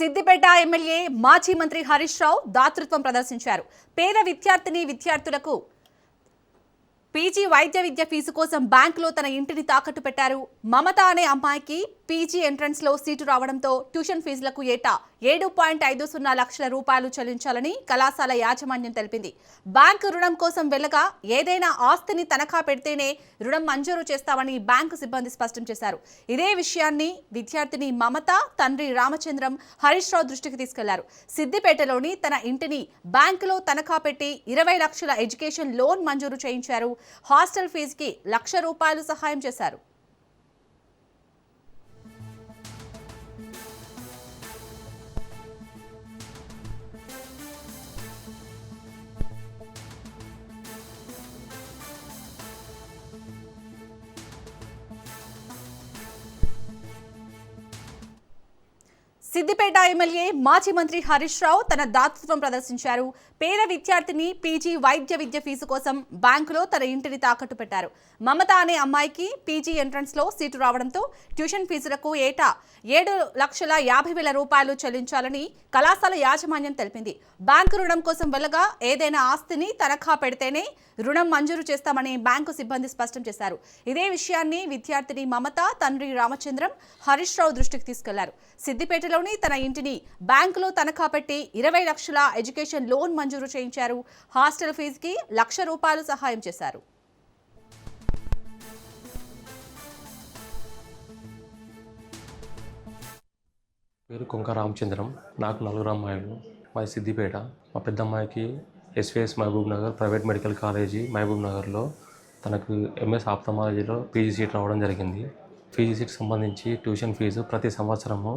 Siddipet MLA మాజీ మంత్రి హరీష్ రావు దాతృత్వం ప్రదర్శించారు. పేద విద్యార్థులకు పీజీ వైద్య విద్య ఫీజు కోసం బ్యాంకులో తన ఇంటిని తాకట్టు పెట్టారు. మమత అనే అమ్మాయికి పీజీ ఎంట్రన్స్ లో సీటు రావడంతో ట్యూషన్ ఫీజులకు ఏటా 7.50 లక్షల రూపాయలు చెల్లించాలని కళాశాల యాజమాన్యం తెలిపింది. బ్యాంకు రుణం కోసం వెళ్ళగా ఏదైనా ఆస్తిని తనఖా పెడితేనే రుణం మంజూరు చేస్తామని బ్యాంకు సిబ్బంది స్పష్టం చేశారు. ఇదే విషయాన్ని విద్యార్థిని మమత తండ్రి రామచంద్రం హరీష్ రావు దృష్టికి తీసుకెళ్లారు. సిద్దిపేటలోని తన ఇంటిని బ్యాంకులో తనఖా పెట్టి 20 లక్షల ఎడ్యుకేషన్ లోన్ మంజూరు చేయించారు. హాస్టల్ ఫీజుకి ₹1,00,000 సహాయం చేశారు. సిద్దిపేట ఎమ్మెల్యే మాజీ మంత్రి హరీష్ రావు తన దాతృత్వం ప్రదర్శించారు. పేద విద్యార్థిని పీజీ వైద్య విద్య ఫీజు కోసం బ్యాంకులో తన ఇంటిని తాకట్టు పెట్టారు. మమత అనే అమ్మాయికి పీజీ ఎంట్రన్స్ లో సీటు రావడంతో ట్యూషన్ ఫీజులకు ఏటా 7,50,000 రూపాయలు చెల్లించాలని కళాశాల యాజమాన్యం తెలిపింది. బ్యాంకు రుణం కోసం వెళ్ళగా ఏదైనా ఆస్తిని తనఖా పెడితేనే రుణం మంజూరు చేస్తామని బ్యాంకు సిబ్బంది స్పష్టం చేశారు. ఇదే విషయాన్ని విద్యార్థిని మమత తండ్రి రామచంద్రం హరీష్ రావు దృష్టికి తీసుకెళ్లారు. సిద్దిపేటలోని తన ఇంటిని బ్యాంకులో తనఖా పెట్టి 20 లక్షల ఎడ్యుకేషన్ లోన్ మంజూరు చేయించారు. హాస్టల్ ఫీజుకి ₹1,00,000 సహాయం చేశారు. పేరు కొంక రామచంద్రం. నాకు 4 అమ్మాయిలు. మాది సిద్దిపేట. మా పెద్ద అమ్మాయికి SVS Mahbubnagar private medical college మహబూబ్ నగర్లో తనకు ఎంఎస్ ఆప్థమాలజీలో పీజీ సీట్ రావడం జరిగింది. పీజీ సీట్ సంబంధించి ట్యూషన్ ఫీజు ప్రతి సంవత్సరము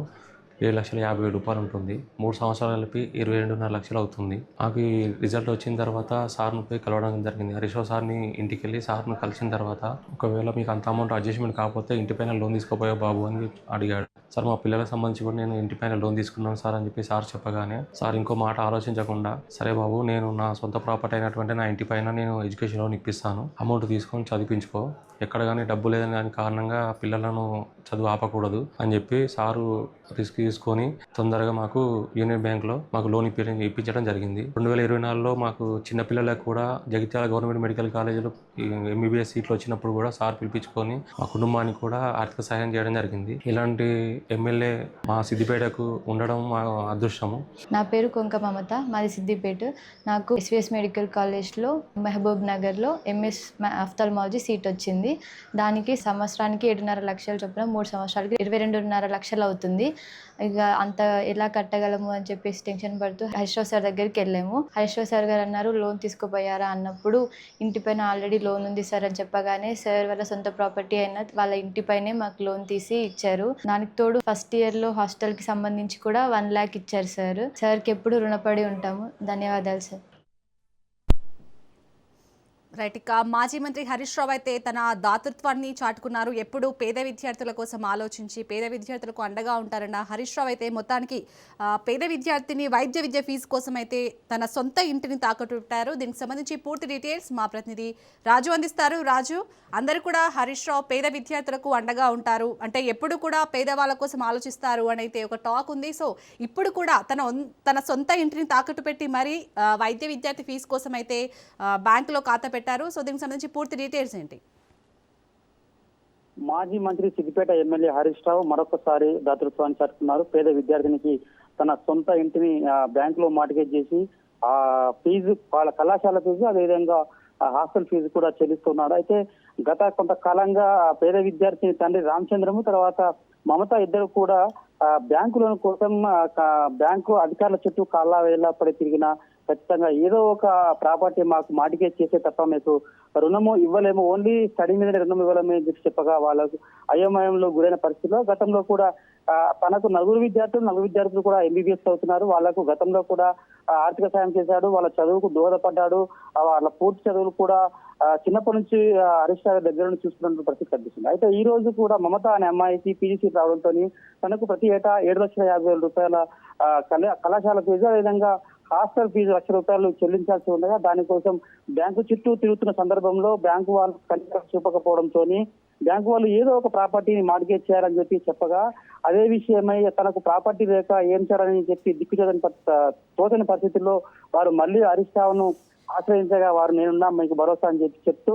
7,50,000 రూపాయలు ఉంటుంది. 3 సంవత్సరాలు కలిపి 22.5 లక్షలు అవుతుంది. నాకు ఈ రిజల్ట్ వచ్చిన తర్వాత సార్ని పోయి కలవడం జరిగింది. హరీష్ రావు సార్ని ఇంటికి వెళ్ళి సార్ని కలిసిన తర్వాత ఒకవేళ మీకు అంత అమౌంట్ అడ్జస్ట్మెంట్ కాకపోతే ఇంటిపైన లోన్ తీసుకోపోయా బాబు అని అడిగాడు. సార్ మా పిల్లలకు సంబంధించి కూడా నేను ఇంటిపైన లోన్ తీసుకున్నాను సార్ అని చెప్పి సార్ చెప్పగానే సార్ ఇంకో మాట ఆలోచించకుండా సరే బాబు నేను నా సొంత ప్రాపర్టీ అయినటువంటి నా ఇంటిపైన నేను ఎడ్యుకేషన్ లోన్ ఇప్పిస్తాను, అమౌంట్ తీసుకొని చదివించుకో, ఎక్కడ కానీ డబ్బు లేదని దాని కారణంగా పిల్లలను చదువు ఆపకూడదు అని చెప్పి సారు రిస్క్ తీసుకొని తొందరగా మాకు యూనియన్ బ్యాంక్లో మాకు లోన్ ఇప్పించడం జరిగింది. 2024లో మాకు చిన్నపిల్లలకు కూడా జగిత్యాల గవర్నమెంట్ మెడికల్ కాలేజీలో ఎంబీబీఎస్ సీట్లు వచ్చినప్పుడు కూడా సార్ పిలిపించుకొని మా కుటుంబానికి కూడా ఆర్థిక సహాయం చేయడం జరిగింది. ఇలాంటి ఎమ్మెల్యే మా సిద్దిపేటకు ఉండడం మా అదృష్టము. నా పేరు కొంక మమత, మాది సిద్దిపేట. నాకు ఎస్విఎస్ మెడికల్ కాలేజ్లో మహబూబ్ నగర్లో ఎంఎస్ ఆఫ్థాల్మాలజీ సీట్ వచ్చింది. దానికి సంవత్సరానికి 7.5 లక్షలు చొప్పున 3 సంవత్సరాలకి 22.5 లక్షలు అవుతుంది. ఇక అంత ఎలా కట్టగలము అని చెప్పేసి టెన్షన్ పడుతూ హరీష్ రావు సార్ దగ్గరికి వెళ్ళాము. హరీష్ రావు సార్ గారు అన్నారు లోన్ తీసుకుపోయారా అన్నప్పుడు ఇంటిపైన ఆల్రెడీ లోన్ ఉంది సార్ అని చెప్పగానే సార్ వాళ్ళ సొంత ప్రాపర్టీ అయిన వాళ్ళ ఇంటిపైనే మాకు లోన్ తీసి ఇచ్చారు. దానికి తోడు ఫస్ట్ ఇయర్లో హాస్టల్కి సంబంధించి కూడా 1 lakh ఇచ్చారు సార్. సార్కి ఎప్పుడు రుణపడి ఉంటాము. ధన్యవాదాలు సార్. రైట్. ఇక మాజీ మంత్రి హరీష్ రావు అయితే తన దాతృత్వాన్ని చాటుకున్నారు. ఎప్పుడు పేద విద్యార్థుల కోసం ఆలోచించి పేద విద్యార్థులకు అండగా ఉంటారన్న హరీష్ రావు అయితే మొత్తానికి పేద విద్యార్థిని వైద్య విద్య ఫీజు కోసం అయితే తన సొంత ఇంటిని తాకట్టు పెట్టారు. దీనికి సంబంధించి పూర్తి డీటెయిల్స్ మా ప్రతినిధి రాజు అందిస్తారు. రాజు, అందరూ కూడా హరీష్ రావు పేద విద్యార్థులకు అండగా ఉంటారు అంటే ఎప్పుడు కూడా పేదవాళ్ళ కోసం ఆలోచిస్తారు అని అయితే ఒక టాక్ ఉంది. సో ఇప్పుడు కూడా తన సొంత ఇంటిని తాకట్టు పెట్టి మరి వైద్య విద్యార్థి ఫీజు కోసం అయితే బ్యాంకులో ఖాతా పెట్టారు. సో దీనికి సంబంధించి పూర్తి డీటెయిల్స్ ఏంటి? మాజీ మంత్రి సిద్దిపేట ఎమ్మెల్యే హరీష్ రావు మరొకసారి దాతృత్వాన్ని చాటుకున్నారు. పేద విద్యార్థినికి తన సొంత ఇంటిని బ్యాంకులో మార్టిగేజ్ చేసి ఆ ఫీజు వాళ్ళ కళాశాల ఫీజు అదేవిధంగా హాస్టల్ ఫీజు కూడా చెల్లిస్తున్నారు. అయితే గత కొంతకాలంగా పేద విద్యార్థిని తండ్రి రామచంద్రము తర్వాత మమత ఇద్దరు కూడా బ్యాంకు లోన్ కోసం బ్యాంకు అధికారుల చుట్టూ కాళ్ళ వేళ్ళపడి తిరిగిన ఖచ్చితంగా ఏదో ఒక ప్రాపర్టీ మాకు మార్టిగేజ్ చేసే తప్ప మీకు రుణము ఇవ్వలేము, ఓన్లీ స్టడీ మీద రుణం ఇవ్వలేమని చెప్పగా వాళ్ళకు అయోమయంలో గురైన పరిస్థితిలో గతంలో కూడా తనకు 4 విద్యార్థులు కూడా ఎంబీబీఎస్ అవుతున్నారు. వాళ్ళకు గతంలో కూడా ఆర్థిక సాయం చేశాడు, వాళ్ళ చదువుకు దోహదపడ్డాడు. వాళ్ళ పూర్తి చదువులు కూడా చిన్నప్పటి నుంచి హరీష్ రావు దగ్గర నుంచి చూస్తున్న పరిస్థితి కనిపిస్తుంది. అయితే ఈ రోజు కూడా మమత అనే అమ్మాయికి పీజీ సీట్ రావడంతో తనకు ప్రతి ఏటా 7,50,000 రూపాయల కళాశాల ఫీజు అదేవిధంగా హాస్టల్ ఫీజు ₹1,00,000 చెల్లించాల్సి ఉండగా దానికోసం బ్యాంకు చుట్టూ తిరుగుతున్న సందర్భంలో బ్యాంకు వాళ్ళు కనికరం చూపకపోవడంతో బ్యాంకు వాళ్ళు ఏదో ఒక ప్రాపర్టీని మార్గేజ్ చేయాలని చెప్పి చెప్పగా అదే విషయమై తనకు ప్రాపర్టీ లేక ఏం చేయాలని చెప్పి తోచని పరిస్థితుల్లో వారు మళ్ళీ హరీష్ రావును ఆశ్రయించగా వారు నేనున్నా మీకు భరోసా అని చెప్పి చెప్తూ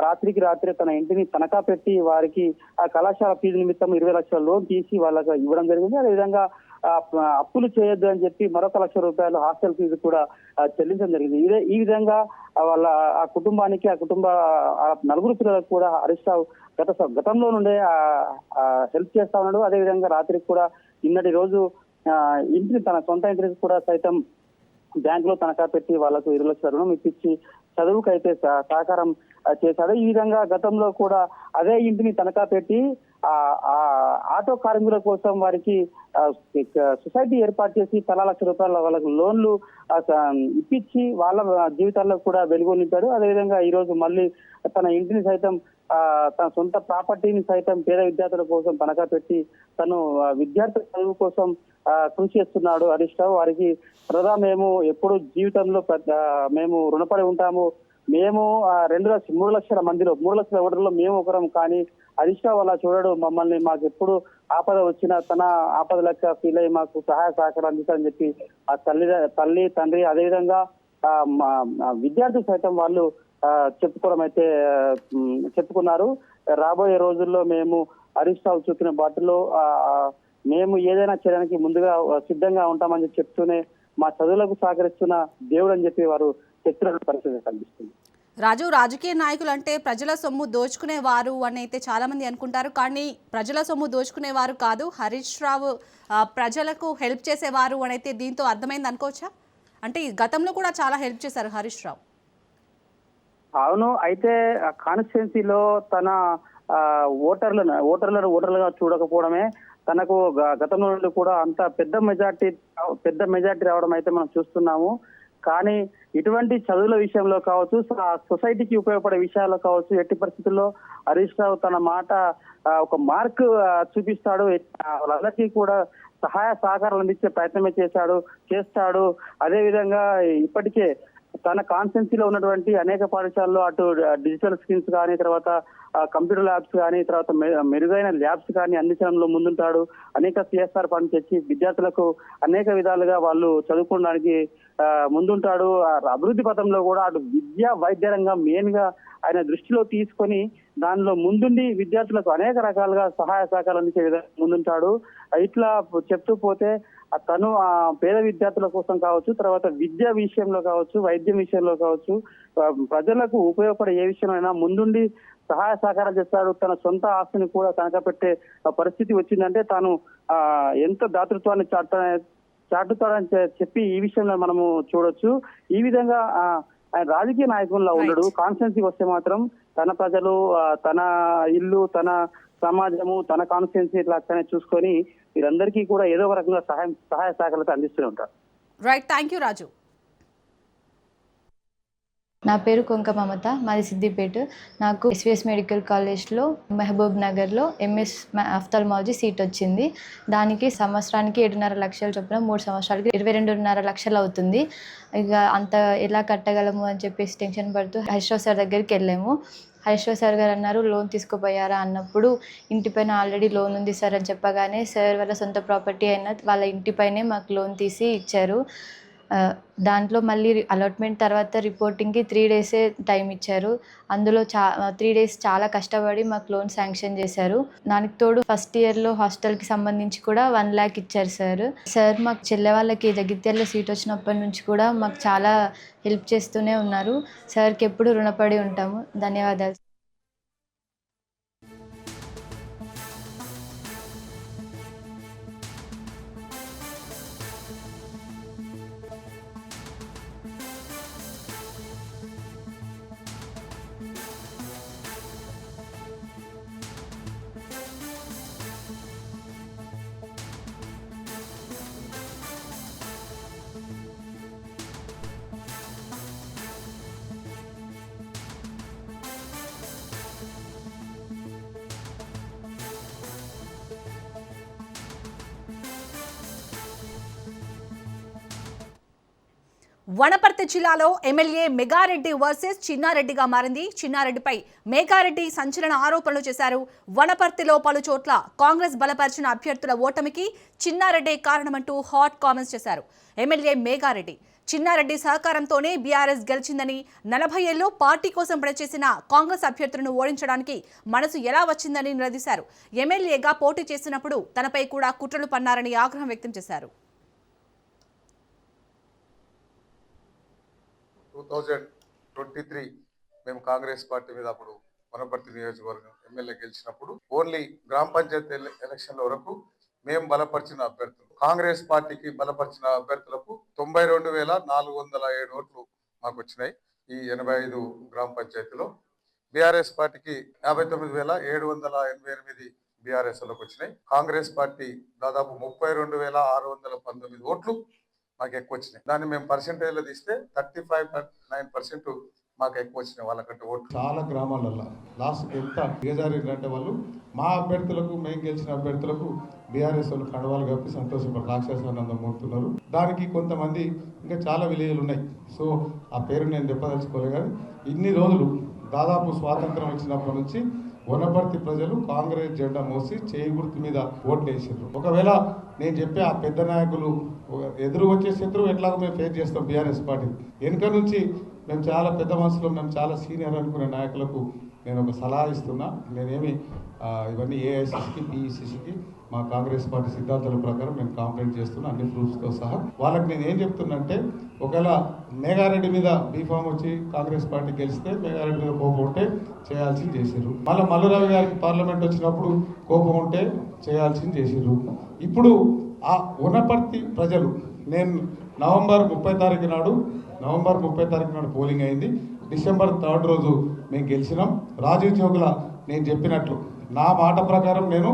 రాత్రికి రాత్రి తన ఇంటిని తనఖా పెట్టి వారికి ఆ కళాశాల ఫీజు నిమిత్తం 20 లక్షల లోన్ తీసి వాళ్ళకి ఇవ్వడం జరిగింది. అదేవిధంగా అప్పులు చేయొద్దు అని చెప్పి మరొక ₹1,00,000 హాస్టల్ ఫీజు కూడా చెల్లించడం జరిగింది. ఈ విధంగా వాళ్ళ ఆ కుటుంబానికి ఆ కుటుంబ 4 పిల్లలకు కూడా హరీష్ రావు గతంలో నుండే హెల్ప్ చేస్తా ఉన్నాడు. అదేవిధంగా రాత్రికి కూడా నిన్నటి రోజు ఇంటిని తన సొంత ఇంటికి కూడా సైతం బ్యాంకులో తనఖా పెట్టి వాళ్ళకు 20 లక్షల రుణం ఇప్పించి చదువుకు అయితే సహకారం చేశాడు. ఈ విధంగా గతంలో కూడా అదే ఇంటిని తనఖా పెట్టి ఆటో కార్మికుల కోసం వారికి సొసైటీ ఏర్పాటు చేసి ₹1,00,000 వాళ్ళకు లోన్లు ఇప్పించి వాళ్ళ జీవితాల్లో కూడా వెలుగు నింపాడు. అదేవిధంగా ఈ రోజు మళ్ళీ తన ఇంటిని సైతం తన సొంత ప్రాపర్టీని సైతం పేద విద్యార్థుల కోసం తనఖా పెట్టి తను విద్యార్థుల చదువు కోసం కృషి చేస్తున్నాడు హరీష్ రావు. వారికి సరదా మేము ఎప్పుడు జీవితంలో మేము రుణపడి ఉంటాము. మేము 3 లక్షల మందిలో 3 లక్షల ఓటర్లో మేము ఒకరం. కానీ హరీష్ రావు అలా చూడడు. మమ్మల్ని మాకు ఎప్పుడు ఆపద వచ్చినా తన ఆపద లెక్క ఫీల్ అయ్యి మాకు సహాయ సహకారం అందిస్తారని చెప్పి ఆ తల్లి తండ్రి అదేవిధంగా విద్యార్థులు సైతం వాళ్ళు చెప్పుకోవడం అయితే చెప్పుకున్నారు. రాబోయే రోజుల్లో మేము హరీష్ రావు చూపిన బాటలో మేము ఏదైనా చేయడానికి ముందుగా సిద్ధంగా ఉంటామని చెప్తూనే మా చదువులకు సహకరిస్తున్న దేవుడు అని చెప్పి వారు చెప్తున్న పరిస్థితి కనిపిస్తుంది. రాజు, రాజకీయ నాయకులు అంటే ప్రజల సొమ్ము దోచుకునేవారు అని అయితే చాలా మంది అనుకుంటారు. కానీ ప్రజల సొమ్ము దోచుకునేవారు కాదు, హరీష్ రావు ప్రజలకు హెల్ప్ చేసేవారు అని అయితే దీంతో అర్థమైంది అనుకోవచ్చా? అంటే గతంలో కూడా చాలా హెల్ప్ చేశారు హరీష్ రావు. అవును, అయితే కాన్స్టిట్యున్సీలో తన ఓటర్లుగా చూడకపోవడమే తనకు గతంలో నుండి కూడా అంత పెద్ద మెజార్టీ రావడం అయితే మనం చూస్తున్నాము. కానీ ఇటువంటి చదువుల విషయంలో కావచ్చు, సొసైటీకి ఉపయోగపడే విషయాల్లో కావచ్చు, ఎట్టి పరిస్థితుల్లో హరీష్ రావు తన మాట ఒక మార్క్ చూపిస్తాడు. వాళ్ళందరికీ కూడా సహాయ సహకారాలు అందించే ప్రయత్నమే చేస్తాడు. అదేవిధంగా ఇప్పటికే తన కాన్స్టిట్యున్సీలో ఉన్నటువంటి అనేక పాఠశాలలో అటు డిజిటల్ స్క్రీన్స్ కానీ, తర్వాత కంప్యూటర్ ల్యాబ్స్ కానీ, తర్వాత మెరుగైన ల్యాబ్స్ కానీ అందించడంలో ముందుంటాడు. అనేక CSR ఫండ్ తెచ్చి విద్యార్థులకు అనేక విధాలుగా వాళ్ళు చదువుకోవడానికి ముందుంటాడు. అభివృద్ధి పథంలో కూడా అటు విద్యా వైద్య రంగం మెయిన్ గా ఆయన దృష్టిలో తీసుకొని దానిలో ముందుండి విద్యార్థులకు అనేక రకాలుగా సహాయ సహకారాలు అందించే విధంగా ముందుంటాడు. ఇట్లా చెప్తూ పోతే తను పేద విద్యార్థుల కోసం కావచ్చు, తర్వాత విద్య విషయంలో కావచ్చు, వైద్యం విషయంలో కావచ్చు, ప్రజలకు ఉపయోగపడే ఏ విషయమైనా ముందుండి సహాయ సహకారం చేస్తాడు. తన సొంత ఆస్తిని కూడా తనఖా పెట్టే పరిస్థితి వచ్చిందంటే తాను ఎంత దాతృత్వాన్ని చాటుతాడని చెప్పి ఈ విషయంలో మనము చూడొచ్చు. ఈ విధంగా ఆయన రాజకీయ నాయకుల్లో ఉండడు. కాన్స్టిట్యున్సీకి వస్తే మాత్రం తన ప్రజలు, తన ఇల్లు, తన సమాజము, తన కాన్స్టిట్యున్సీ లాగానే చూసుకొని వీరందరికీ కూడా ఏదో ఒక రకంగా సహాయ సహకారాలు అందిస్తూనే ఉంటారు. రైట్, థ్యాంక్ యూ రాజు. నా పేరు కొంక మమత, మాది సిద్దిపేట. నాకు SVS మెడికల్ కాలేజ్లో మహబూబ్ నగర్లో MS ఆఫ్థల్మాలజీ సీట్ వచ్చింది. దానికి సంవత్సరానికి 7.5 లక్షలు చొప్పున 3 సంవత్సరాలకి 22.5 లక్షలు అవుతుంది. ఇక అంత ఎలా కట్టగలము అని చెప్పేసి టెన్షన్ పడుతూ హరీష్ రావు సార్ దగ్గరికి వెళ్ళాము. హరీష్ రావు సార్ గారు అన్నారు, లోన్ తీసుకోపోయారా అన్నప్పుడు ఇంటిపైన ఆల్రెడీ లోన్ ఉంది సార్ అని చెప్పగానే సార్ వాళ్ళ సొంత ప్రాపర్టీ అయిన వాళ్ళ ఇంటిపైనే మాకు లోన్ తీసి ఇచ్చారు. దాంట్లో మళ్ళీ అలాట్మెంట్ తర్వాత రిపోర్టింగ్కి 3 డేసే టైం ఇచ్చారు. అందులో 3 డేస్ చాలా కష్టపడి మాకు లోన్ శాంక్షన్ చేశారు. దానికి తోడు ఫస్ట్ ఇయర్లో హాస్టల్కి సంబంధించి కూడా 1 lakh ఇచ్చారు సార్. మాకు చెల్లె వాళ్ళకి జగిత్యాలలో సీట్ వచ్చినప్పటి నుంచి కూడా మాకు చాలా హెల్ప్ చేస్తూనే ఉన్నారు. సార్కి ఎప్పుడు రుణపడి ఉంటాము. ధన్యవాదాలు. వనపర్తి జిల్లాలో ఎమ్మెల్యే మెగారెడ్డి వర్సెస్ చిన్నారెడ్డిగా మారింది. చిన్నారెడ్డిపై మేఘారెడ్డి సంచలన ఆరోపణలు చేశారు. వనపర్తిలో పలు చోట్ల కాంగ్రెస్ బలపరిచిన అభ్యర్థుల ఓటమికి చిన్నారెడ్డి కారణమంటూ హాట్ కామెంట్స్ చేశారు. ఎమ్మెల్యే మేఘారెడ్డి చిన్నారెడ్డి సహకారంతోనే బీఆర్ఎస్ గెలిచిందని, 40 ఏళ్లు పార్టీ కోసం పనిచేసిన కాంగ్రెస్ అభ్యర్థులను ఓడించడానికి మనసు ఎలా వచ్చిందని నిలదీశారు. ఎమ్మెల్యేగా పోటీ చేసినప్పుడు తనపై కూడా కుట్రలు పన్నారని ఆగ్రహం వ్యక్తం చేశారు. 2023 మేము కాంగ్రెస్ పార్టీ మీద అప్పుడు వనపర్తి నియోజకవర్గం ఎమ్మెల్యే గెలిచినప్పుడు ఓన్లీ గ్రామ పంచాయతీ ఎలక్షన్ల వరకు మేము బలపరిచిన అభ్యర్థులు, కాంగ్రెస్ పార్టీకి బలపరిచిన అభ్యర్థులకు 92,407 ఓట్లు మాకు వచ్చినాయి. ఈ 85 గ్రామ పంచాయతీలో బీఆర్ఎస్ పార్టీకి 59,788 బీఆర్ఎస్ లకు వచ్చినాయి. కాంగ్రెస్ పార్టీ దాదాపు 32,619 ఓట్లు మాకు ఎక్కువ వచ్చినాయి. దాన్ని మేము పర్సెంటేజ్లో తీస్తే 35.9% మాకు ఎక్కువ వచ్చినాయి వాళ్ళకంటే ఓట్లు. చాలా గ్రామాలలో లాస్ట్ ఎంత దిగజారిందంటే వాళ్ళు మా అభ్యర్థులకు, మేము గెలిచిన అభ్యర్థులకు బీఆర్ఎస్ వాళ్ళు కండవాలు కప్పి సంతోషపడి రాక్షసానందం మూడుతున్నారు. దానికి కొంతమంది ఇంకా చాలా విలేజ్లు ఉన్నాయి. సో ఆ పేరు నేను చెప్పదలుచుకోలే. కానీ ఇన్ని రోజులు దాదాపు స్వాతంత్రం వచ్చినప్పటి నుంచి వనపర్తి ప్రజలు కాంగ్రెస్ జెండా మోసి చేయి గుర్తు మీద ఓట్లు వేసారు. ఒకవేళ నేను చెప్పే ఆ పెద్ద నాయకులు ఎదురు వచ్చే శత్రువు ఎట్లాగో మేము ఫేస్ చేస్తాం బీఆర్ఎస్ పార్టీ. వెనుక నుంచి మేము చాలా పెద్ద మనసులో, మేము చాలా సీనియర్ అనుకునే నాయకులకు నేను ఒక సలహా ఇస్తున్నా. నేనేమి ఇవన్నీ ఏఐసిసికి, పిఈసిసికి మా కాంగ్రెస్ పార్టీ సిద్ధాంతాల ప్రకారం నేను కంప్లైంట్ చేస్తున్నా, అన్ని ప్రూఫ్స్తో సహా. వాళ్ళకి నేను ఏం చెప్తున్నంటే, ఒకవేళ మేఘారెడ్డి మీద బీఫామ్ వచ్చి కాంగ్రెస్ పార్టీ గెలిస్తే మేఘారెడ్డి మీద కోపం ఉంటే చేయాల్సింది చేసారు. మళ్ళీ మల్లురావు గారికి పార్లమెంట్ వచ్చినప్పుడు కోపం ఉంటే చేయాల్సింది చేసారు. ఇప్పుడు ఆ వనపర్తి ప్రజలు, నేను నవంబర్ 30 తారీఖు నాడు పోలింగ్ అయింది. డిసెంబర్ 3 రోజు మేము గెలిచినాం. రాజీవ్ చౌక్లో నేను చెప్పినట్లు నా మాట ప్రకారం నేను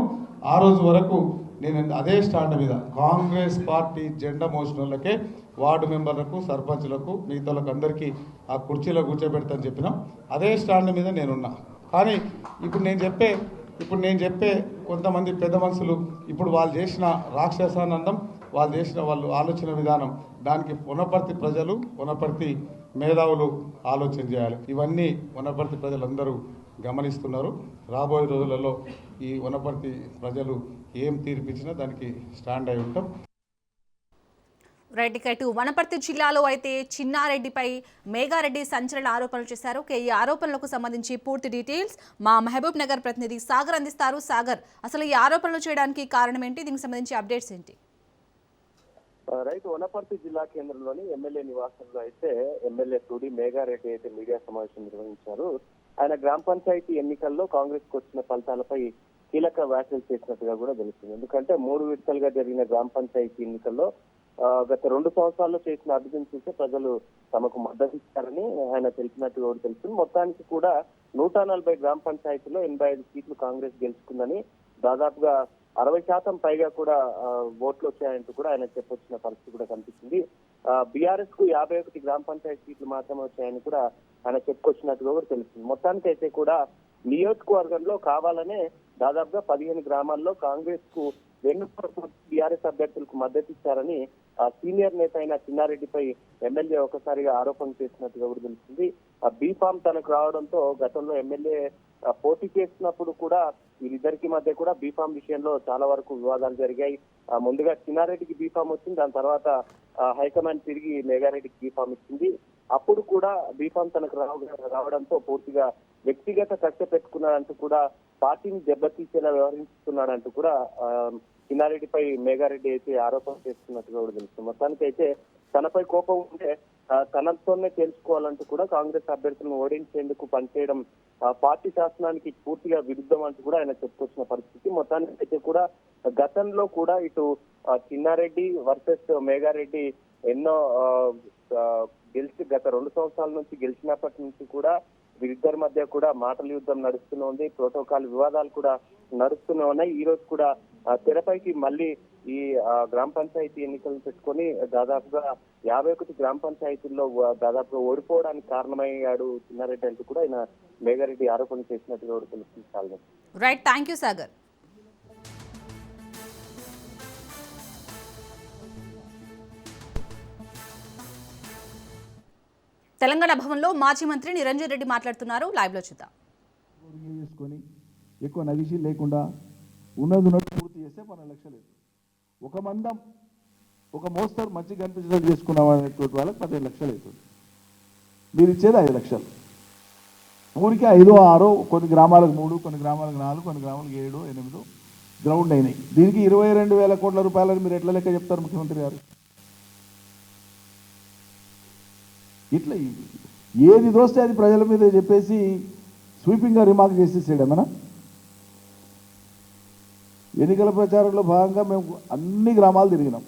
ఆ రోజు వరకు నేను అదే స్టాండ్ మీద కాంగ్రెస్ పార్టీ జెండా మోసిన వాళ్ళకే, వార్డు మెంబర్లకు, సర్పంచ్లకు, మిగతాలకు అందరికీ ఆ కుర్చీలో కూర్చోబెడతాను చెప్పినాం. అదే స్టాండ్ మీద నేనున్నా. కానీ ఇప్పుడు నేను చెప్పే కొంతమంది పెద్ద మనుషులు ఇప్పుడు వాళ్ళు చేసిన రాక్షసానందం, వాళ్ళు ఆలోచన విధానం, దానికి వనపర్తి ప్రజలు, వనపర్తి మేధావులు ఆలోచన చేయాలి. ఇవన్నీ వనపర్తి ప్రజలందరూ గమనిస్తున్నారు. రాబోయే రోజులలో ఈ వనపర్తి ప్రజలు ఏం తీర్పిచ్చినా దానికి స్టాండ్ అయి ఉంటాం. రైట్, ఇటు వనపర్తి జిల్లాలో అయితే చిన్నారెడ్డిపై మేఘారెడ్డి సంచలన ఆరోపణలు చేశారు. ఈ ఆరోపణలకు సంబంధించి పూర్తి డీటెయిల్స్ మా మహబూబ్ నగర్ ప్రతినిధి సాగర్ అందిస్తారు. సాగర్, అసలు ఈ ఆరోపణలు చేయడానికి కారణం ఏంటి? దీనికి సంబంధించి అప్డేట్స్ ఏంటి? రైతు వనపర్తి జిల్లా కేంద్రంలోని ఎమ్మెల్యే నివాసంలో అయితే ఎమ్మెల్యే తుడి మేఘారెడ్డి అయితే మీడియా సమావేశం నిర్వహించారు. ఆయన గ్రామ పంచాయతీ ఎన్నికల్లో కాంగ్రెస్ కు వచ్చిన ఫలితాలపై కీలక వ్యాఖ్యలు చేసినట్టుగా కూడా తెలుస్తుంది. ఎందుకంటే 3 విడతలుగా జరిగిన గ్రామ పంచాయతీ ఎన్నికల్లో గత 2 సంవత్సరాల్లో చేసిన అభివృద్ధిని చూస్తే ప్రజలు తమకు మద్దతు ఇస్తారని ఆయన తెలిపినట్టుగా కూడా తెలుస్తుంది. మొత్తానికి కూడా 140 గ్రామ పంచాయతీలో 85 సీట్లు కాంగ్రెస్ గెలుచుకుందని, దాదాపుగా 60% పైగా కూడా ఓట్లు వచ్చాయంటూ కూడా ఆయన చెప్పొచ్చిన పరిస్థితి కూడా కనిపిస్తుంది. బీఆర్ఎస్ కు 51 గ్రామ పంచాయతీ సీట్లు మాత్రమే వచ్చాయని కూడా ఆయన చెప్పుకొచ్చినట్టుగా కూడా తెలుస్తుంది. మొత్తానికి అయితే కూడా నియోజకవర్గంలో కావాలనే దాదాపుగా 15 గ్రామాల్లో కాంగ్రెస్ కు బీఆర్ఎస్ అభ్యర్థులకు మద్దతు ఇచ్చారని సీనియర్ నేత అయిన చిన్నారెడ్డిపై ఎమ్మెల్యే ఒకసారిగా ఆరోపణ చేసినట్టుగా కూడా తెలుస్తుంది. బీఫామ్ తనకు రావడంతో గతంలో ఎమ్మెల్యే పోటీ చేస్తున్నప్పుడు కూడా వీరిద్దరికి మధ్య కూడా బీఫామ్ విషయంలో చాలా వరకు వివాదాలు జరిగాయి. ముందుగా చిన్నారెడ్డికి బీఫామ్ వచ్చింది, దాని తర్వాత హైకమాండ్ తిరిగి మేఘారెడ్డికి బీఫామ్ ఇచ్చింది. అప్పుడు కూడా బీఫామ్ తనకు రావడంతో పూర్తిగా వ్యక్తిగత కక్ష పెట్టుకున్నాడంటూ కూడా పార్టీని దెబ్బతీసేలా వ్యవహరిస్తున్నాడంటూ కూడా చిన్నారెడ్డిపై మేఘారెడ్డి అయితే ఆరోపణ చేస్తున్నట్టుగా కూడా తెలుస్తుంది. మొత్తానికి అయితే తనపై కోపం ఉంటే తనతోనే తెలుసుకోవాలంటూ కూడా కాంగ్రెస్ అభ్యర్థులను ఓడించేందుకు పనిచేయడం పార్టీ శాసనానికి పూర్తిగా విరుద్ధం అంటూ కూడా ఆయన చెప్పుకొచ్చిన పరిస్థితి. మొత్తానికి అయితే కూడా గతంలో కూడా ఇటు చిన్నారెడ్డి వర్సెస్ మేఘారెడ్డి ఎన్నో గెలిచి గత 2 సంవత్సరాల నుంచి గెలిచినప్పటి నుంచి కూడా వీరిద్దరి మధ్య కూడా మాటల యుద్ధం నడుస్తూనే ఉంది, ప్రోటోకాల్ వివాదాలు కూడా నడుస్తూనే ఉన్నాయి. ఈ రోజు కూడా తెరపైకి మళ్ళీ ఈ గ్రామ పంచాయతీ ఎన్నికలను పెట్టుకొని దాదాపుగా 51 గ్రామ పంచాయతీల్లో దాదాపుగా ఓడిపోవడానికి కారణమయ్యాడు చిన్నారెడ్డి అంటూ కూడా ఆయన మేఘారెడ్డి ఆరోపణ చేసినట్టుగా కూడా తెలుస్తుంది. Right, thank you Sagar. Telangana భవన్లో మాజీ మంత్రి నిరంజన్ రెడ్డి మాట్లాడుతున్నారు. లైవ్ లో చూద్దాం. చేసుకొని ఎక్కువ నగిషి లేకుండా ఉన్నది పూర్తి చేస్తే 12 లక్షలు అవుతుంది. ఒక మందం ఒక మోస్తరు మంచి కనిపించడం చేసుకున్నాం అనేటువంటి వాళ్ళకి 15 లక్షలు అవుతుంది. మీరు ఇచ్చేది 5 లక్షలు. ఊరికి 5, 6, కొన్ని గ్రామాలకు 3, కొన్ని గ్రామాలకు 4, కొన్ని గ్రామాలకు 7, 8 గ్రౌండ్ అయినాయి. దీనికి 22,000 కోట్ల రూపాయలని మీరు ఎట్లా లెక్క చెప్తారు ముఖ్యమంత్రి గారు? ఇట్లా ఏది దోస్తే అది ప్రజల మీద చెప్పేసి స్వీపింగ్గా రిమార్క్ చేసేసాడు ఏమన్నా. ఎన్నికల ప్రచారంలో భాగంగా మేము అన్ని గ్రామాలు తిరిగినాం,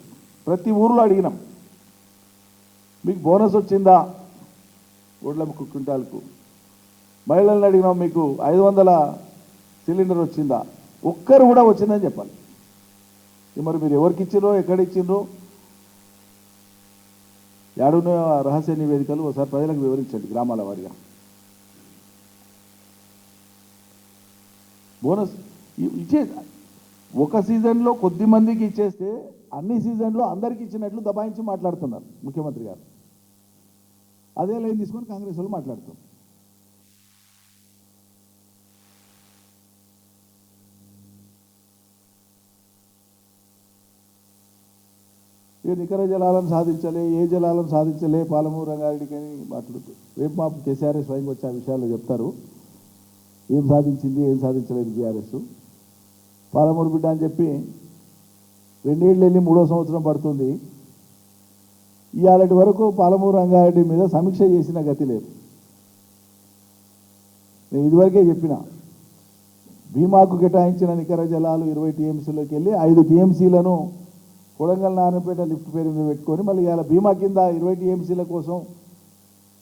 ప్రతి ఊర్లో అడిగినాం, మీకు బోనస్ వచ్చిందా ఓట్ల క్వింటాల్కు. మహిళలను అడిగినాం, మీకు 500 సిలిండర్ వచ్చిందా. ఒక్కరు కూడా వచ్చిందని చెప్పాలి. మరి మీరు ఎవరికి ఇచ్చిండ్రో, ఎక్కడ ఇచ్చిండ్రో, ఏడున్న రహస్య నివేదికలు ఒకసారి ప్రజలకు వివరించండి గ్రామాల వారిగా. బోనస్ ఇచ్చే ఒక సీజన్లో కొద్ది మందికి ఇచ్చేస్తే అన్ని సీజన్లో అందరికి ఇచ్చినట్లు దబాయించి మాట్లాడుతున్నారు ముఖ్యమంత్రి గారు. అదే లైన్ తీసుకొని కాంగ్రెస్ వాళ్ళు మాట్లాడుతున్నారు. నికర జలాలను సాధించలే, ఏ జలాలను సాధించలే పాలమూరు రంగారెడ్డికి అని మాట్లాడుతూ రేపు మా కేసీఆర్ స్వయంగా వచ్చే ఆ విషయాలు చెప్తారు. ఏం సాధించింది, ఏం సాధించలేదు బీఆర్ఎస్. పాలమూరు బిడ్డ అని చెప్పి 2 ఏళ్ళు వెళ్ళి 3వ సంవత్సరం పడుతుంది. ఇవాళటి వరకు పాలమూరు రంగారెడ్డి మీద సమీక్ష చేసిన గతి లేదు. నేను ఇదివరకే చెప్పిన, భీమాకు కేటాయించిన నికర జలాలు 20 టీఎంసీలోకి వెళ్ళి 5 టీఎంసీలను కొడంగల్ నారాయణపేట లిఫ్ట్ పేరు మీద పెట్టుకొని మళ్ళీ ఇవాళ భీమా కింద 20 టీఎంసీల కోసం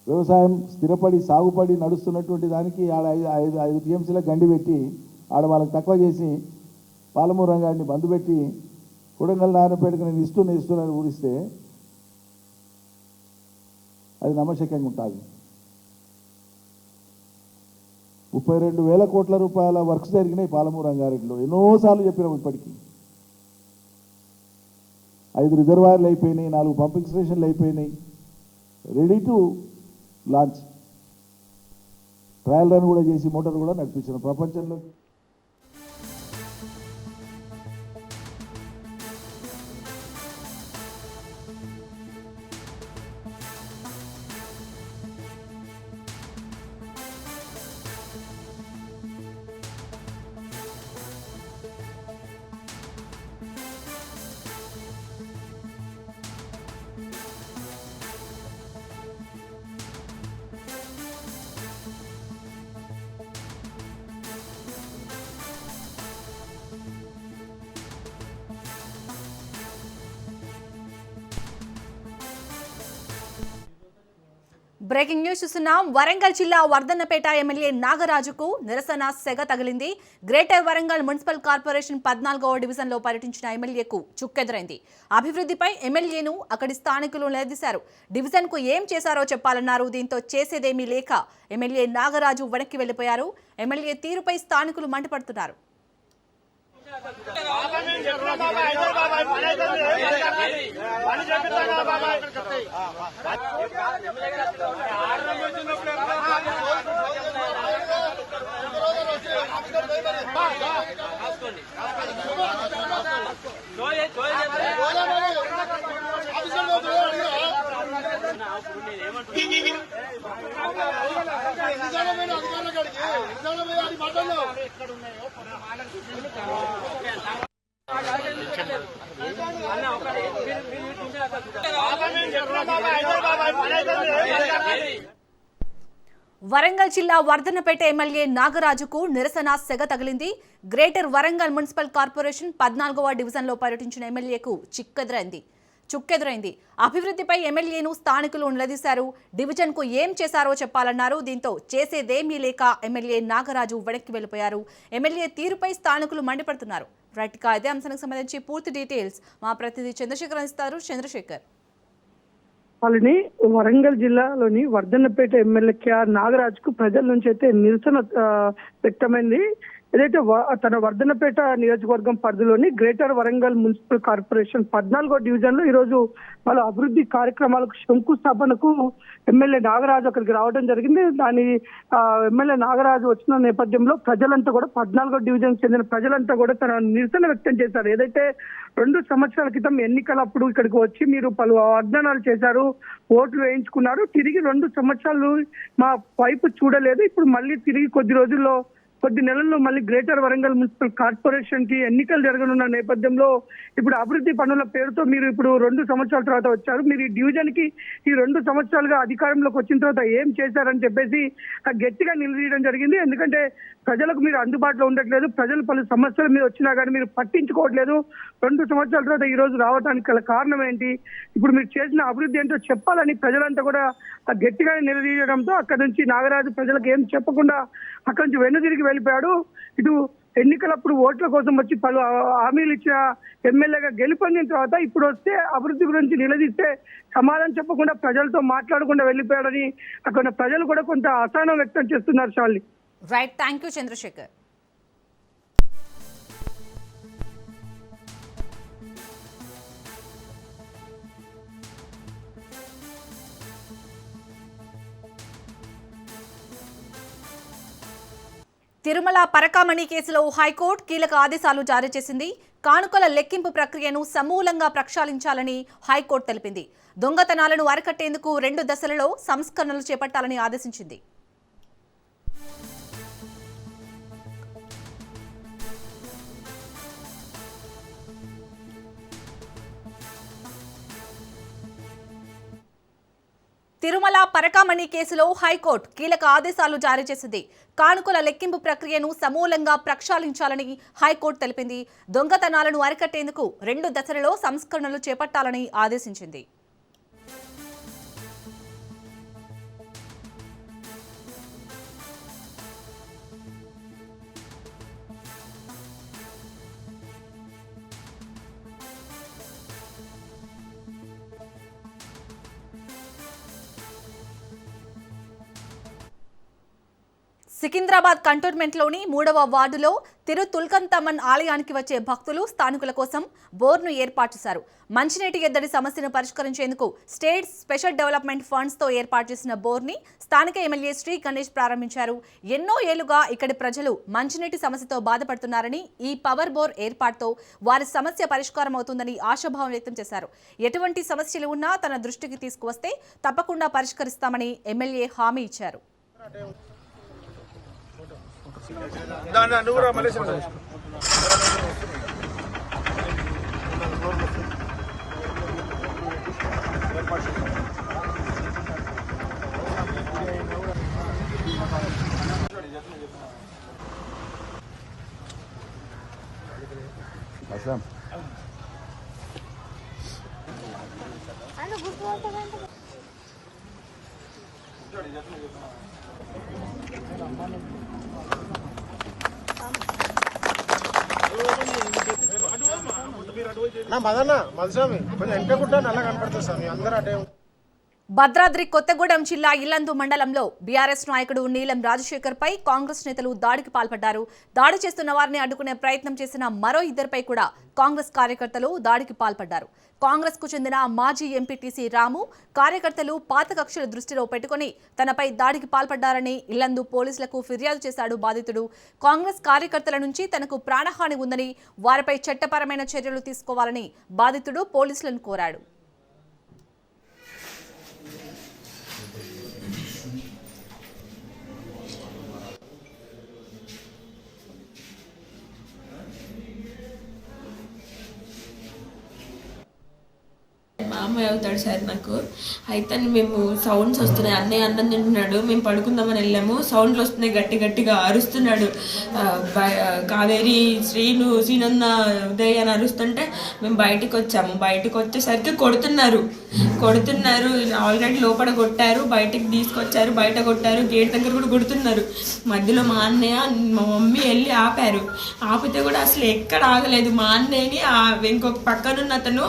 వ్యవసాయం స్థిరపడి సాగుపడి నడుస్తున్నటువంటి దానికి ఆడ 5 టీఎంసీల గండి పెట్టి ఆడ వాళ్ళకి తక్కువ చేసి పాలమూరు రంగాన్ని బంద్ పెట్టి కొడంగల్ నారాయణపేటకు నేను ఇస్తున్నాను ఊరిస్తే అది నమ్మశక్యంగా ఉంటుంది. 32,000 కోట్ల రూపాయల వర్క్స్ జరిగినాయి పాలమూరు రంగారెడ్డిలో. ఎన్నోసార్లు చెప్పినాం. ఇప్పటికీ 5 రిజర్వాయర్లు అయిపోయినాయి, 4 పంపింగ్ స్టేషన్లు అయిపోయినాయి, ready to launch. Trial run కూడా చేసి మోటార్ కూడా నడిపించిన ప్రపంచంలో. బ్రేకింగ్ న్యూస్ చూస్తున్నాం. వరంగల్ జిల్లా వర్ధన్నపేట ఎమ్మెల్యే నాగరాజుకు నిరసన సెగ తగిలింది. గ్రేటర్ వరంగల్ మున్సిపల్ కార్పొరేషన్ 14వ డివిజన్లో పర్యటించిన ఎమ్మెల్యేకు చుక్కెదురైంది. అభివృద్ధిపై ఎమ్మెల్యేను అక్కడి స్థానికులు నిలదీశారు. డివిజన్కు ఏం చేశారో చెప్పాలన్నారు. దీంతో చేసేదేమీ లేక ఎమ్మెల్యే నాగరాజు వెనక్కి వెళ్లిపోయారు. ఎమ్మెల్యే తీరుపై స్థానికులు మండిపడుతున్నారు. వరంగల్ జిల్లా వర్ధన్నపేట ఎమ్మెల్యే నాగరాజుకు నిరసన సెగ తగిలింది. గ్రేటర్ వరంగల్ మున్సిపల్ కార్పొరేషన్ 14వ డివిజన్లో పర్యటించిన ఎమ్మెల్యేకు చుక్కెదురైంది. అభివృద్ధిపై ఎమ్మెల్యేను స్థానికులు నిలదీశారు. డివిజన్కు ఏం చేశారో చెప్పాలన్నారు. దీంతో చేసేదేమీ లేక ఎమ్మెల్యే నాగరాజు వెనక్కి వెళ్లిపోయారు. ఎమ్మెల్యే తీరుపై స్థానికులు మండిపడుతున్నారు. రైట్గా ఇదే అంశానికి సంబంధించి పూర్తి డీటెయిల్స్ మా ప్రతినిధి చంద్రశేఖర్ అందిస్తారు. చంద్రశేఖర్. వాళ్ళని వరంగల్ జిల్లాలోని వర్ధన్నపేట ఎమ్మెల్యే కేఆర్ నాగరాజుకు ప్రజల నుంచి అయితే నిరసన వ్యక్తమైంది. ఏదైతే తన వర్ధనపేట నియోజకవర్గం పరిధిలోని గ్రేటర్ వరంగల్ మున్సిపల్ కార్పొరేషన్ 14వ డివిజన్లో ఈరోజు వాళ్ళ అభివృద్ధి కార్యక్రమాలకు శంకుస్థాపనకు ఎమ్మెల్యే నాగరాజు అక్కడికి రావడం జరిగింది. దాని ఎమ్మెల్యే నాగరాజు వచ్చిన నేపథ్యంలో ప్రజలంతా కూడా 14వ డివిజన్ చెందిన ప్రజలంతా కూడా తన నిరసన వ్యక్తం చేశారు. ఏదైతే 2 సంవత్సరాల క్రితం ఎన్నికలప్పుడు ఇక్కడికి వచ్చి మీరు పలు వాగ్దానాలు చేశారు, ఓట్లు వేయించుకున్నారు, తిరిగి 2 సంవత్సరాలు మా వైపు చూడలేదు, ఇప్పుడు మళ్ళీ తిరిగి కొద్ది నెలల్లో మళ్ళీ గ్రేటర్ వరంగల్ మున్సిపల్ కార్పొరేషన్ కి ఎన్నికలు జరగనున్న నేపథ్యంలో ఇప్పుడు అభివృద్ధి పనుల పేరుతో మీరు ఇప్పుడు 2 సంవత్సరాల తర్వాత వచ్చారు, మీరు ఈ డివిజన్ కి ఈ 2 సంవత్సరాలుగా అధికారంలోకి వచ్చిన తర్వాత ఏం చేశారని చెప్పేసి గట్టిగా నిలదీయడం జరిగింది. ఎందుకంటే ప్రజలకు మీరు అందుబాటులో ఉండట్లేదు, ప్రజలు పలు సమస్యల మీద వచ్చినా కానీ మీరు పట్టించుకోవట్లేదు. 2 సంవత్సరాల తర్వాత ఈ రోజు రావడానికి గల కారణం ఏంటి, ఇప్పుడు మీరు చేసిన అభివృద్ధి ఏంటో చెప్పాలని ప్రజలంతా కూడా గట్టిగా నిలదీయడంతో అక్కడి నుంచి నాగరాజు ప్రజలకు ఏం చెప్పకుండా అక్కడి నుంచి వెనుదిరిగి వెళ్ళిపోయాడు. ఇటు ఎన్నికలప్పుడు ఓట్ల కోసం వచ్చి పలు హామీలు ఇచ్చిన ఎమ్మెల్యేగా గెలుపొందిన తర్వాత ఇప్పుడు వస్తే అభివృద్ధి గురించి నిలదీస్తే సమాధానం చెప్పకుండా ప్రజలతో మాట్లాడకుండా వెళ్ళిపోయాడని అక్కడ ప్రజలు కూడా కొంత అసహనం వ్యక్తం చేస్తున్నారు. Shalini. Right, thank you Chandrasekhar. Tirumala పరకామణి కేసులో హైకోర్టు కీలక ఆదేశాలు జారీ చేసింది. కానుకల లెక్కింపు ప్రక్రియను సమూలంగా ప్రక్షాళించాలని హైకోర్టు తెలిపింది. దొంగతనాలను అరికట్టేందుకు 2 దశలలో సంస్కరణలు చేపట్టాలని ఆదేశించింది. తిరుమల పరకామణి కేసులో హైకోర్టు కీలక ఆదేశాలు జారీ చేసింది. కానుకల లెక్కింపు ప్రక్రియను సమూలంగా ప్రక్షాళించాలని హైకోర్టు తెలిపింది. దొంగతనాలను అరికట్టేందుకు 2 దశలలో సంస్కరణలు చేపట్టాలని ఆదేశించింది. సికింద్రాబాద్ కంటోన్మెంట్లోని 3వ వార్డులో తిరు తుల్కంతమ్మన్ ఆలయానికి వచ్చే భక్తులు స్థానికుల కోసం బోర్ను ఏర్పాటు చేశారు. మంచినీటి ఎద్దడి సమస్యను పరిష్కరించేందుకు స్టేట్ స్పెషల్ డెవలప్మెంట్ ఫండ్స్తో ఏర్పాటు చేసిన బోర్ని స్థానిక ఎమ్మెల్యే శ్రీ గణేష్ ప్రారంభించారు. ఎన్నో ఏళ్లుగా ఇక్కడి ప్రజలు మంచినీటి సమస్యతో బాధపడుతున్నారని, ఈ పవర్ బోర్ ఏర్పాటుతో వారి సమస్య పరిష్కారం అవుతుందని ఆశాభావం వ్యక్తం చేశారు. ఎటువంటి సమస్యలు ఉన్నా తన దృష్టికి తీసుకువస్తే తప్పకుండా పరిష్కరిస్తామని ఎమ్మెల్యే హామీ ఇచ్చారు. భద్రాద్రి కొత్తగూడెం జిల్లా ఇల్లందు మండలంలో బీఆర్ఎస్ నాయకుడు నీలం రాజశేఖర్ పై కాంగ్రెస్ నేతలు దాడికి పాల్పడ్డారు. దాడి చేస్తున్న వారిని అడ్డుకునే ప్రయత్నం చేసిన మరో 2పై కూడా కాంగ్రెస్ కార్యకర్తలు దాడికి పాల్పడ్డారు. కాంగ్రెస్ కు చెందిన మాజీ ఎంపీటీసీ రాము కార్యకర్తలు పాత కక్షల దృష్టిలో పెట్టుకుని తనపై దాడికి పాల్పడ్డారని ఇల్లందు పోలీసులకు ఫిర్యాదు చేశాడు బాధితుడు. కాంగ్రెస్ కార్యకర్తల నుంచి తనకు ప్రాణహాని ఉందని, వారిపై చట్టపరమైన చర్యలు తీసుకోవాలని బాధితుడు పోలీసులను కోరాడు. మామయ్య అవుతాడు సార్ నాకు. అయితే మేము సౌండ్స్ వస్తున్నాయి, అన్నయ్య అన్నం తింటున్నాడు, మేము పడుకుందామని వెళ్ళాము, సౌండ్లు వస్తున్నాయి, గట్టి గట్టిగా అరుస్తున్నాడు. కావేరి, శ్రీను, సీనన్న, ఉదయ్ అని అరుస్తుంటే మేము బయటికి వచ్చాము. బయటకు వచ్చేసరికి కొడుతున్నారు. ఆల్రెడీ లోపల కొట్టారు, బయటికి తీసుకొచ్చారు, బయట కొట్టారు, గేట్ దగ్గర కూడా కొడుతున్నారు. మధ్యలో మా అన్నయ్య మా మమ్మీ వెళ్ళి ఆపారు. ఆపితే కూడా అసలు ఎక్కడ ఆగలేదు. మా అన్నయ్యని ఇంకొక పక్కనున్న అతను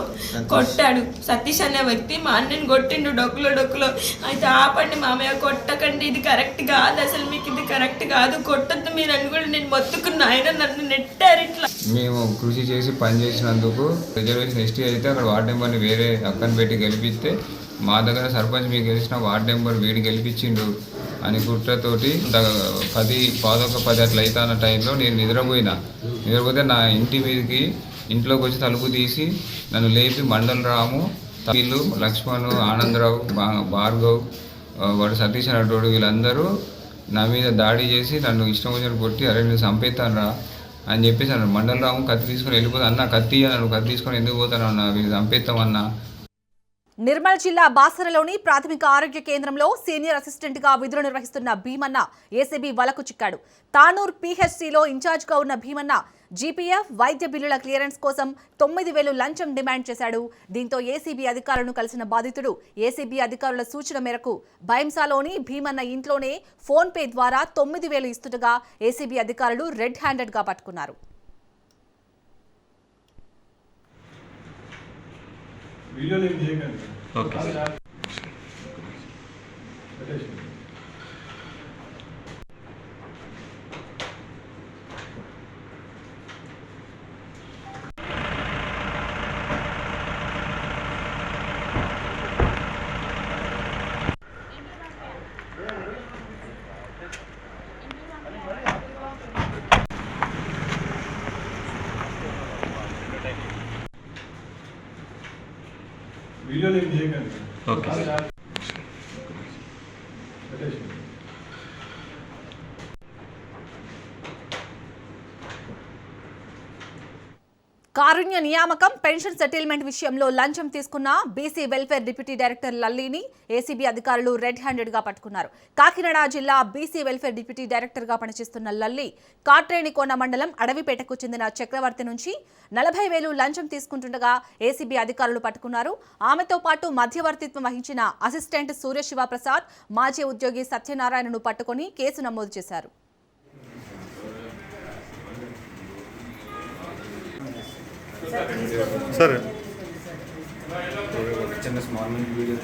కొట్టాడు. సతీష్ సతీష్ అనే వ్యక్తి మా అన్నని కొట్టిండు డొక్కులో. అయితే ఆపండి మామయ్య, కొట్టకండి, ఇది కరెక్ట్ కాదు, అసలు మీకు ఇది కరెక్ట్ కాదు, కొట్టద్దు మీరు అని కూడా నేను మొత్తుకున్నా. ఆయన నన్ను నెట్టారు ఇట్లా. మేము కృషి చేసి పనిచేసినందుకు రిజర్వేషన్ ఎస్టీ అయితే అక్కడ వార్డు నెంబర్ని వేరే అక్కని పెట్టి గెలిపిస్తే మా దగ్గర సర్పంచ్ మీకు గెలిచిన వార్డు నెంబర్ వీడు గెలిపించిండు అని కుట్రతోటి 10 అట్లా అవుతా అన్న టైంలో నేను నిద్రపోతే నా ఇంటి మీదకి ఇంట్లోకి వచ్చి తలుపు తీసి నన్ను లేపి మండల్ రాము, వీళ్ళు లక్ష్మణ్, ఆనందరావు, భార్గవ్, వాడు సతీష్ అనేటోడు వీళ్ళందరూ నా మీద దాడి చేసి నన్ను ఇష్టం వచ్చిన కొట్టి అరే నేను చంపేస్తాను రా అని చెప్పేసి అన్నాడు. మండల్ రాము కత్తి తీసుకొని వెళ్ళిపోతా అన్న, కత్తి అన్నాడు. కత్తి తీసుకొని ఎందుకు పోతాను అన్న, వీళ్ళు చంపేస్తామన్నా. నిర్మల్ జిల్లా బాసరలోని ప్రాథమిక ఆరోగ్య కేంద్రంలో సీనియర్ అసిస్టెంట్గా విధులు నిర్వహిస్తున్న భీమన్న ఏసీబీ వలకు చిక్కాడు. తానూర్ పీహెచ్సీలో ఇన్ఛార్జ్గా ఉన్న భీమన్న జీపీఎఫ్ వైద్య బిల్లుల క్లియరెన్స్ కోసం 9,000 లంచం డిమాండ్ చేశాడు. దీంతో ఏసీబీ అధికారులను కలిసిన బాధితుడు ఏసీబీ అధికారుల సూచన మేరకు భైంసాలోని భీమన్న ఇంట్లోనే ఫోన్పే ద్వారా 9,000 ఇస్తుండగా ఏసీబీ అధికారులు రెడ్ హ్యాండెడ్గా పట్టుకున్నారు. కారుణ్య నియామకం, పెన్షన్ సెటిల్మెంట్ విషయంలో లంచం తీసుకున్న బీసీ వెల్ఫేర్ డిప్యూటీ డైరెక్టర్ లల్లీని ఏసీబీ అధికారులు రెడ్ హ్యాండెడ్గా పట్టుకున్నారు. కాకినాడ జిల్లా బీసీ వెల్ఫేర్ డిప్యూటీ డైరెక్టర్గా పనిచేస్తున్న లల్లీ కాట్రేనికోన మండలం అడవిపేటకు చెందిన చక్రవర్తి నుంచి 40,000 లంచం తీసుకుంటుండగా ఏసీబీ అధికారులు పట్టుకున్నారు. ఆమెతో పాటు మధ్యవర్తిత్వం వహించిన అసిస్టెంట్ సూర్యశివ ప్రసాద్, మాజీ ఉద్యోగి సత్యనారాయణను పట్టుకుని కేసు నమోదు చేశారు. సరే చిన్న స్మాల్ వీడియో